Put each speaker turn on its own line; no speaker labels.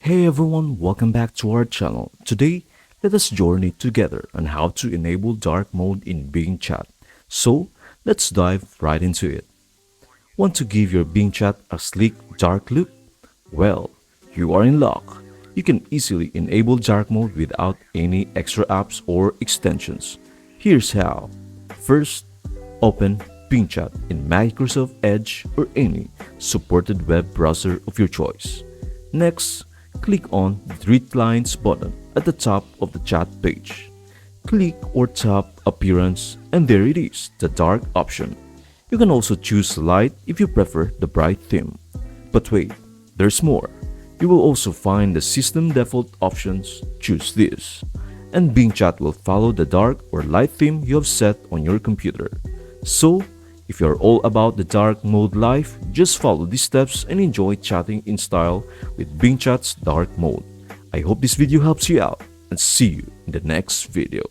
Hey everyone, welcome back to our channel. Today, let us journey together on how to enable dark mode in Bing Chat. So, let's dive right into it. Want to give your Bing Chat a sleek dark look? Well, you are in luck. You can easily enable dark mode without any extra apps or extensions. Here's how. First, open Bing Chat in Microsoft Edge or any supported web browser of your choice. Next, click on the three lines button at the top of the chat page. Click or tap Appearance and there it is, the dark option. You can also choose light if you prefer the bright theme. But wait, there's more. You will also find the system default options, choose this. And Bing Chat will follow the dark or light theme you have set on your computer. So, if you're all about the dark mode life, just follow these steps and enjoy chatting in style with Bing Chat's dark mode. I hope this video helps you out and see you in the next video.